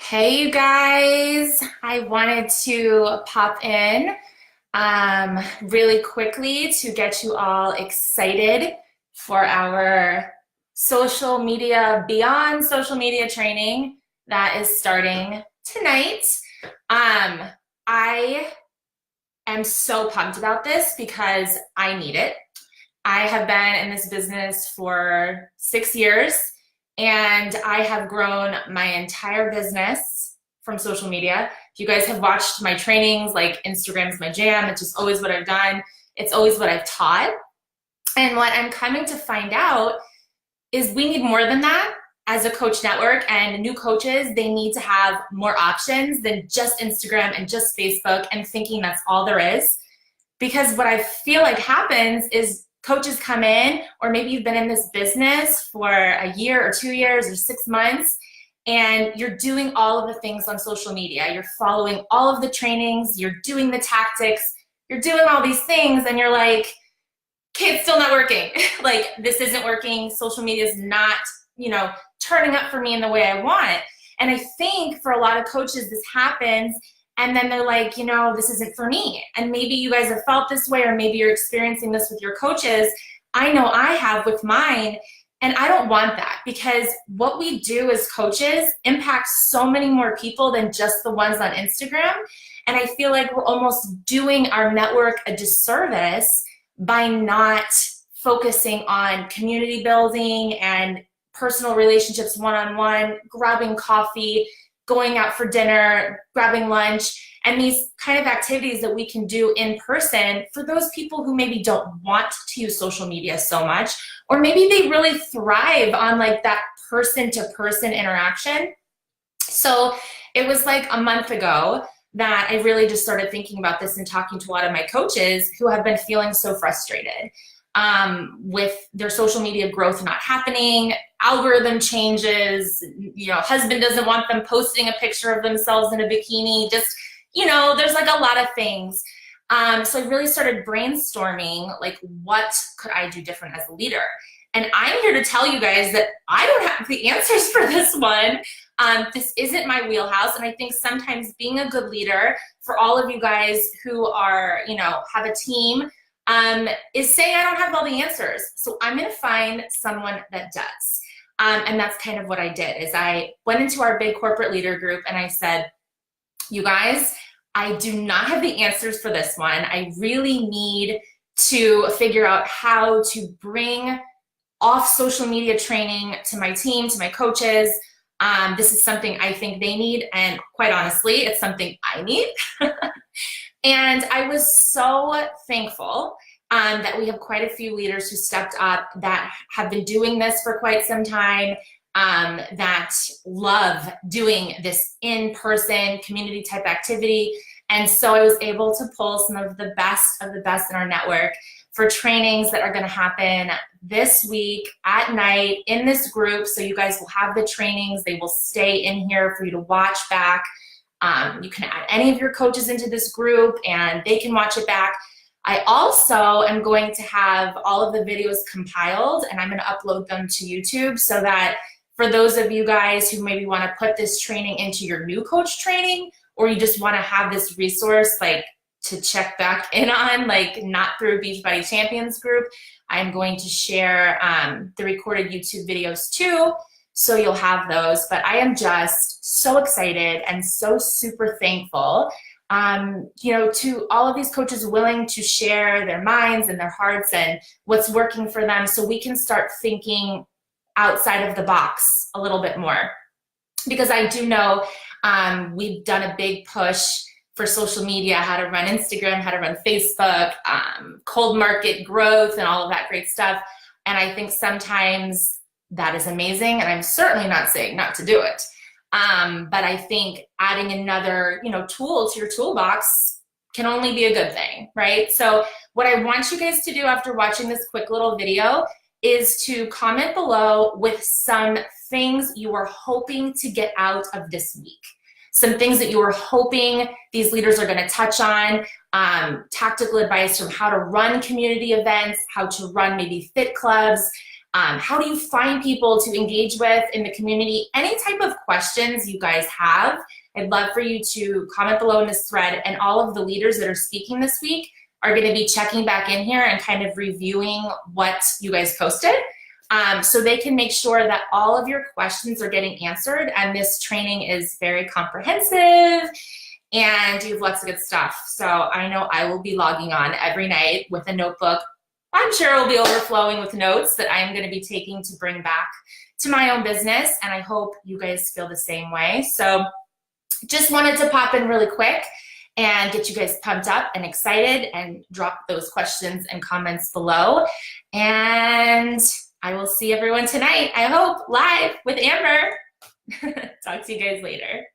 Hey, you guys. I wanted to pop in really quickly to get you all excited for our social media, beyond social media training that is starting tonight. I am so pumped about this because I need it. I have been in this business for 6 years and I have grown my entire business from social media. If you guys have watched my trainings, like Instagram's my jam, it's just always what I've done. It's always what I've taught. And what I'm coming to find out is we need more than that as a coach network, and new coaches, they need to have more options than just Instagram and just Facebook and thinking that's all there is. Because what I feel like happens is coaches come in, or maybe you've been in this business for a year or 2 years or 6 months, and you're doing all of the things on social media. You're following all of the trainings, you're doing the tactics, you're doing all these things, and you're like, okay, it's still not working. Like, this isn't working. Social media is not, turning up for me in the way I want. And I think for a lot of coaches, this happens, and then they're like, this isn't for me. And maybe you guys have felt this way, or maybe you're experiencing this with your coaches. I know I have with mine, and I don't want that, because what we do as coaches impacts so many more people than just the ones on Instagram. And I feel like we're almost doing our network a disservice by not focusing on community building and personal relationships one-on-one, grabbing coffee, going out for dinner, grabbing lunch, and these kind of activities that we can do in person for those people who maybe don't want to use social media so much, or maybe they really thrive on like that person-to-person interaction. So it was like a month ago that I really just started thinking about this and talking to a lot of my coaches who have been feeling so frustrated with their social media growth not happening, algorithm changes, husband doesn't want them posting a picture of themselves in a bikini, just, there's like a lot of things. So I really started brainstorming, like, what could I do different as a leader? And I'm here to tell you guys that I don't have the answers for this one. This isn't my wheelhouse. And I think sometimes being a good leader for all of you guys who are, have a team, is saying I don't have all the answers. So I'm going to find someone that does. And that's kind of what I did, is I went into our big corporate leader group and I said, you guys, I do not have the answers for this one. I really need to figure out how to bring off social media training to my team, to my coaches. This is something I think they need, and quite honestly, it's something I need. And I was so thankful that we have quite a few leaders who stepped up that have been doing this for quite some time, that love doing this in-person community type activity. And so I was able to pull some of the best in our network for trainings that are going to happen this week at night in this group. So you guys will have the trainings. They will stay in here for you to watch back. You can add any of your coaches into this group and they can watch it back. I also am going to have all of the videos compiled, and I'm going to upload them to YouTube so that for those of you guys who maybe want to put this training into your new coach training, or you just want to have this resource like to check back in on, like not through Beachbody Champions group, I'm going to share the recorded YouTube videos too, so you'll have those. But I am just so excited and so super thankful to all of these coaches willing to share their minds and their hearts and what's working for them, so we can start thinking outside of the box a little bit more. Because I do know we've done a big push for social media, how to run Instagram, how to run Facebook, cold market growth, and all of that great stuff. And I think sometimes that is amazing, and I'm certainly not saying not to do it. But I think adding another, tool to your toolbox can only be a good thing, right? So what I want you guys to do after watching this quick little video is to comment below with some things you are hoping to get out of this week. Some things that you are hoping these leaders are going to touch on, tactical advice from how to run community events, how to run maybe fit clubs, How do you find people to engage with in the community? Any type of questions you guys have, I'd love for you to comment below in this thread, and all of the leaders that are speaking this week are going to be checking back in here and kind of reviewing what you guys posted, so they can make sure that all of your questions are getting answered. And this training is very comprehensive and you have lots of good stuff. So I know I will be logging on every night with a notebook. I'm sure it will be overflowing with notes that I'm going to be taking to bring back to my own business. And I hope you guys feel the same way. So just wanted to pop in really quick and get you guys pumped up and excited, and drop those questions and comments below. And I will see everyone tonight, I hope, live with Amber. Talk to you guys later.